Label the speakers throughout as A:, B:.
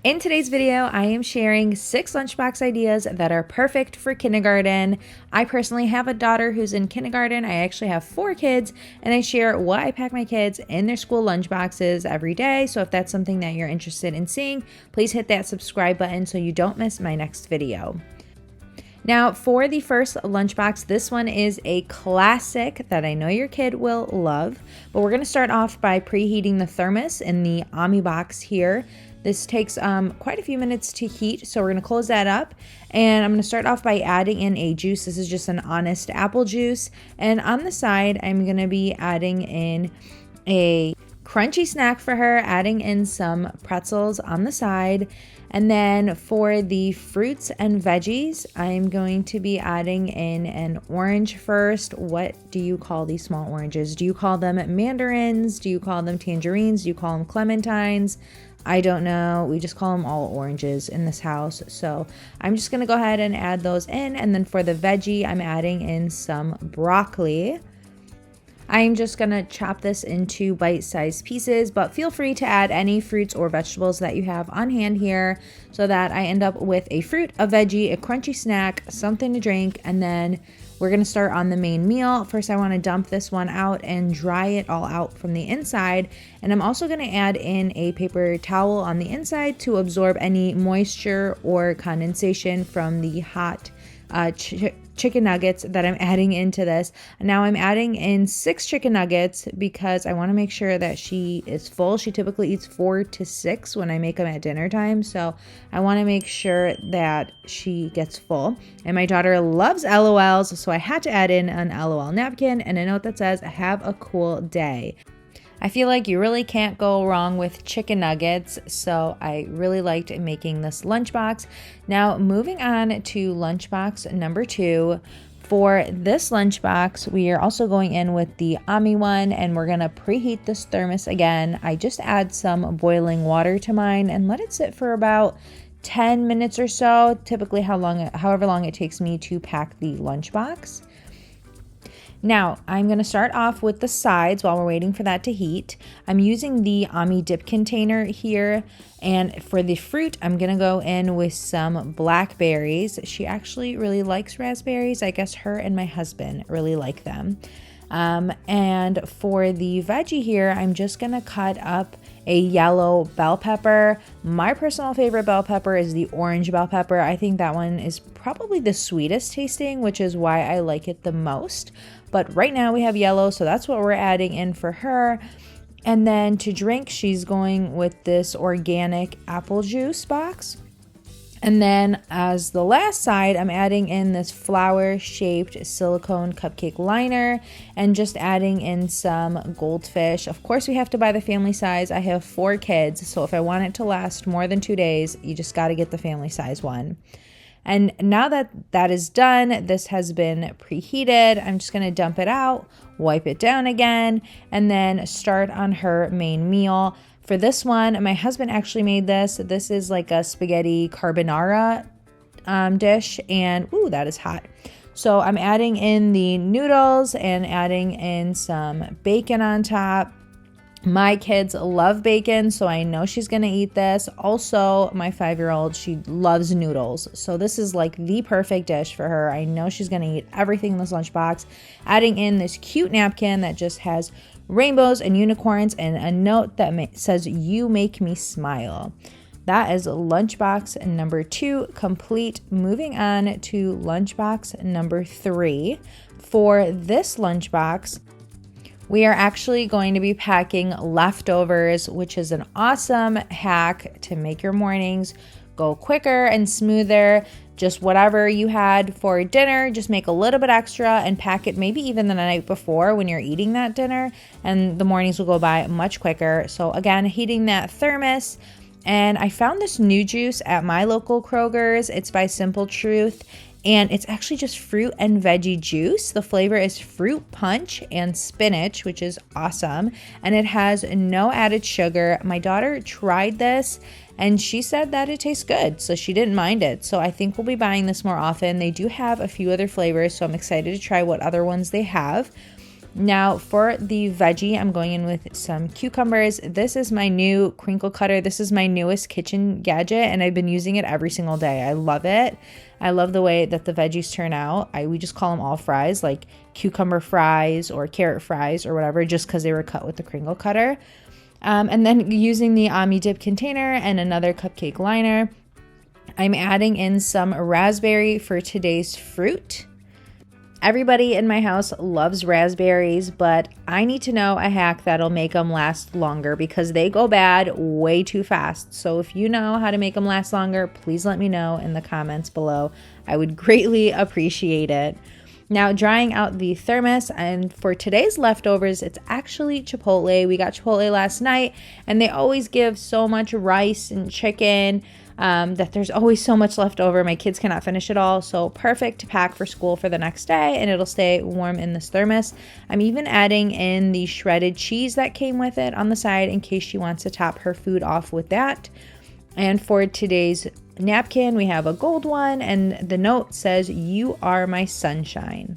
A: In today's video, I am sharing 6 lunchbox ideas that are perfect for kindergarten. I personally have a daughter who's in kindergarten. I actually have 4 kids, and I share what I pack my kids in their school lunchboxes every day. So if that's something that you're interested in seeing, please hit that subscribe button so you don't miss my next video. Now, for the first lunchbox, this one is a classic that I know your kid will love, but we're going to start off by preheating the thermos in the Omnibox here. This takes quite a few minutes to heat, so we're going to close that up, and I'm going to start off by adding in a juice. This is just an Honest apple juice, and on the side, I'm going to be adding in a crunchy snack for her, adding in some pretzels on the side. And then for the fruits and veggies, I'm going to be adding in an orange first. What do you call these small oranges? Do you call them mandarins? Do you call them tangerines? Do you call them clementines? I don't know. We just call them all oranges in this house. So I'm just going to go ahead and add those in. And then for the veggie, I'm adding in some broccoli. I'm just going to chop this into bite-sized pieces, but feel free to add any fruits or vegetables that you have on hand here so that I end up with a fruit, a veggie, a crunchy snack, something to drink, and then we're going to start on the main meal. First, I want to dump this one out and dry it all out from the inside, and I'm also going to add in a paper towel on the inside to absorb any moisture or condensation from the hot chicken nuggets that I'm adding into this. Now I'm adding in 6 chicken nuggets because I want to make sure that she is full. She typically eats 4 to 6 when I make them at dinner time, so I want to make sure that she gets full. And my daughter loves LOLs, so I had to add in an LOL napkin and a note that says, "Have a cool day." I feel like you really can't go wrong with chicken nuggets, so I really liked making this lunchbox. Now, moving on to lunchbox number 2. For this lunchbox, we are also going in with the Omni one, and we're going to preheat this thermos again. I just add some boiling water to mine and let it sit for about 10 minutes or so, typically however long it takes me to pack the lunchbox. Now, I'm going to start off with the sides while we're waiting for that to heat. I'm using the Omni dip container here, and for the fruit, I'm going to go in with some blackberries. She actually really likes raspberries. I guess her and my husband really like them. And for the veggie here, I'm just going to cut up a yellow bell pepper. My personal favorite bell pepper is the orange bell pepper. I think that one is probably the sweetest tasting, which is why I like it the most. But right now we have yellow, so that's what we're adding in for her. And then to drink, she's going with this organic apple juice box. And then as the last side, I'm adding in this flower-shaped silicone cupcake liner and just adding in some goldfish. Of course, we have to buy the family size. I have 4 kids, so if I want it to last more than 2 days, you just got to get the family size one. And now that that is done, this has been preheated. I'm just going to dump it out, wipe it down again, and then start on her main meal. For this one, my husband actually made this. This is like a spaghetti carbonara dish, and ooh, that is hot. So I'm adding in the noodles and adding in some bacon on top. My kids love bacon, so I know she's going to eat this. Also, my 5-year-old, she loves noodles. So this is like the perfect dish for her. I know she's going to eat everything in this lunchbox. Adding in this cute napkin that just has rainbows and unicorns and a note that says, "You make me smile." That is lunchbox number 2 complete. Moving on to lunchbox number 3. For this lunchbox, we are actually going to be packing leftovers, which is an awesome hack to make your mornings go quicker and smoother. Just whatever you had for dinner, just make a little bit extra and pack it maybe even the night before when you're eating that dinner, and the mornings will go by much quicker. So again, heating that thermos. And I found this new juice at my local Kroger's. It's by Simple Truth, and it's actually just fruit and veggie juice. The flavor is fruit punch and spinach, which is awesome, and it has no added sugar. My daughter tried this and she said that it tastes good, so she didn't mind it. So I think we'll be buying this more often. They do have a few other flavors, so I'm excited to try what other ones they have. Now for the veggie, I'm going in with some cucumbers. This is my new crinkle cutter. This is my newest kitchen gadget, and I've been using it every single day. I love it. I love the way that the veggies turn out. We just call them all fries, like cucumber fries or carrot fries or whatever, just because they were cut with the crinkle cutter. And then using the Ami dip container and another cupcake liner, I'm adding in some raspberry for today's fruit. Everybody in my house loves raspberries, but I need to know a hack that'll make them last longer because they go bad way too fast. So if you know how to make them last longer, please let me know in the comments below. I would greatly appreciate it. Now, drying out the thermos, and for today's leftovers, it's actually Chipotle. We got Chipotle last night, and they always give so much rice and chicken that there's always so much left over. My kids cannot finish it all, so perfect to pack for school for the next day, and it'll stay warm in this thermos. I'm even adding in the shredded cheese that came with it on the side in case she wants to top her food off with that. And for today's napkin, we have a gold one, and the note says, "You are my sunshine."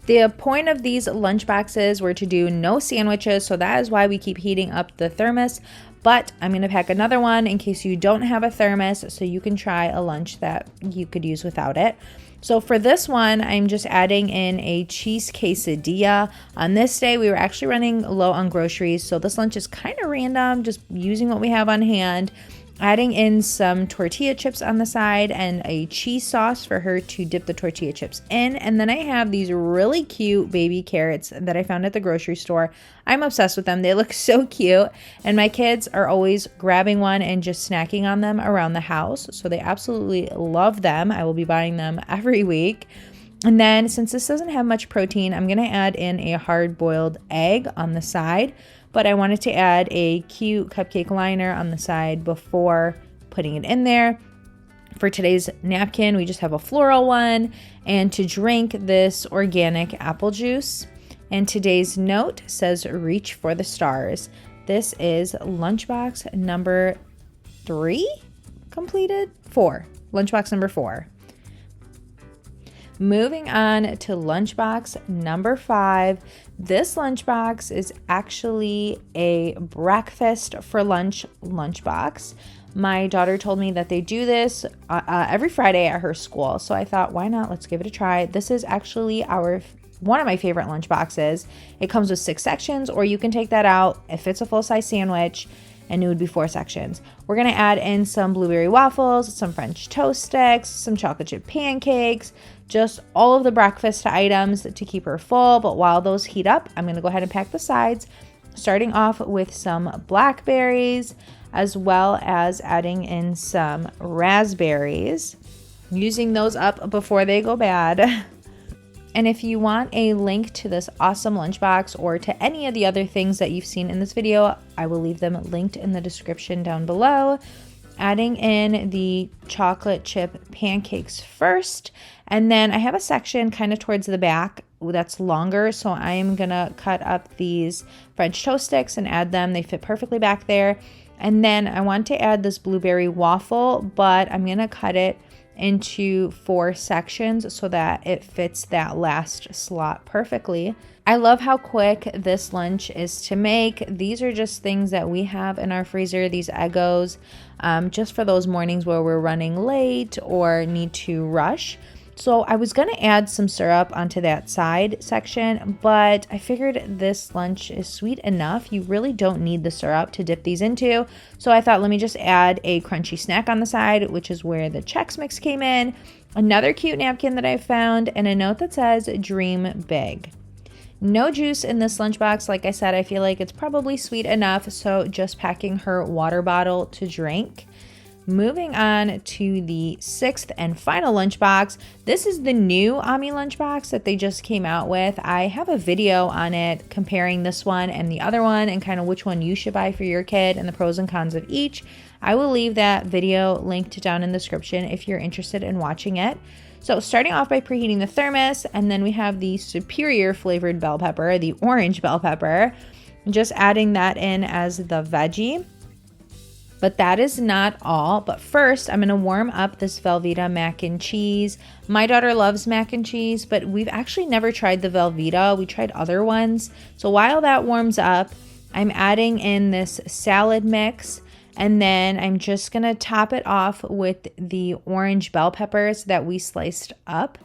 A: The point of these lunch boxes were to do no sandwiches, so that is why we keep heating up the thermos. But I'm going to pack another one in case you don't have a thermos, so you can try a lunch that you could use without it. So for this one, I'm just adding in a cheese quesadilla. On this day, we were actually running low on groceries, so this lunch is kind of random, just using what we have on hand. Adding in some tortilla chips on the side and a cheese sauce for her to dip the tortilla chips in. And then I have these really cute baby carrots that I found at the grocery store. I'm obsessed with them. They look so cute. And my kids are always grabbing one and just snacking on them around the house. So they absolutely love them. I will be buying them every week. And then since this doesn't have much protein, I'm going to add in a hard-boiled egg on the side. But I wanted to add a cute cupcake liner on the side before putting it in there. For today's napkin, we just have a floral one. And to drink, this organic apple juice. And today's note says, "Reach for the stars." This is lunchbox number 3 completed? 4. Lunchbox number 4. Moving on to lunchbox number 5. This lunchbox is actually a breakfast for lunch lunchbox. My daughter told me that they do this every Friday at her school. So I thought, why not? Let's give it a try. This is actually one of my favorite lunch boxes. It comes with 6 sections, or you can take that out if it's a full-size sandwich, and it would be 4 sections. We're gonna add in some blueberry waffles, some French toast sticks, some chocolate chip pancakes, just all of the breakfast items to keep her full. But while those heat up, I'm gonna go ahead and pack the sides, starting off with some blackberries, as well as adding in some raspberries, using those up before they go bad. And if you want a link to this awesome lunchbox or to any of the other things that you've seen in this video, I will leave them linked in the description down below. Adding in the chocolate chip pancakes first, and then I have a section kind of towards the back that's longer, so I'm gonna cut up these French toast sticks and add them. They fit perfectly back there. And then I want to add this blueberry waffle, but I'm gonna cut it into 4 sections so that it fits that last slot perfectly. I love how quick this lunch is to make. These are just things that we have in our freezer, these Eggos, just for those mornings where we're running late or need to rush. So I was gonna add some syrup onto that side section, but I figured this lunch is sweet enough. You really don't need the syrup to dip these into. So I thought, let me just add a crunchy snack on the side, which is where the Chex Mix came in, another cute napkin that I found, and a note that says, "Dream big." No juice in this lunchbox. Like I said, I feel like it's probably sweet enough, so just packing her water bottle to drink. Moving on to the 6th and final lunchbox. This is the new Ami lunchbox that they just came out with. I have a video on it comparing this one and the other one and kind of which one you should buy for your kid and the pros and cons of each. I will leave that video linked down in the description if you're interested in watching it. So starting off by preheating the thermos, and then we have the superior flavored bell pepper, the orange bell pepper. Just adding that in as the veggie. But that is not all. But first, I'm going to warm up this Velveeta mac and cheese. My daughter loves mac and cheese, but we've actually never tried the Velveeta. We tried other ones. So while that warms up, I'm adding in this salad mix, and then I'm just going to top it off with the orange bell peppers that we sliced up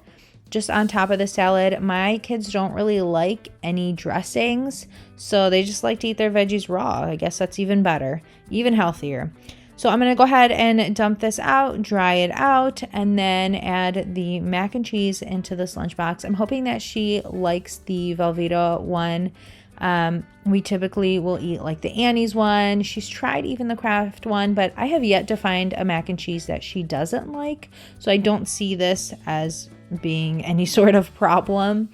A: just on top of the salad. My kids don't really like any dressings, so they just like to eat their veggies raw. I guess that's even better, even healthier. So I'm gonna go ahead and dump this out, dry it out, and then add the mac and cheese into this lunchbox. I'm hoping that she likes the Velveeta one. We typically will eat like the Annie's one. She's tried even the Kraft one, but I have yet to find a mac and cheese that she doesn't like. So I don't see this as being any sort of problem.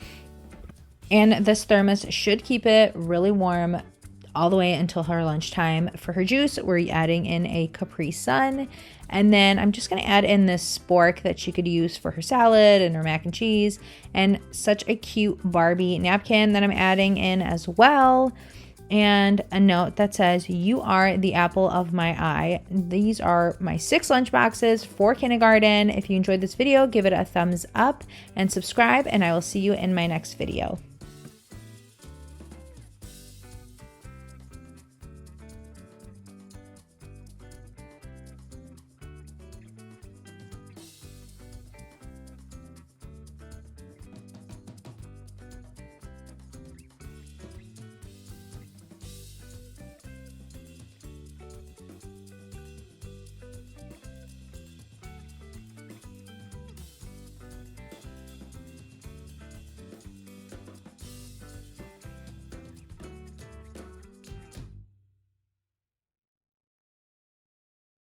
A: And this thermos should keep it really warm all the way until her lunchtime. For her juice, we're adding in a Capri Sun. And then I'm just going to add in this spork that she could use for her salad and her mac and cheese. And such a cute Barbie napkin that I'm adding in as well. And a note that says, "You are the apple of my eye." These are my 6 lunch boxes for kindergarten. If you enjoyed this video, give it a thumbs up and subscribe, and I will see you in my next video.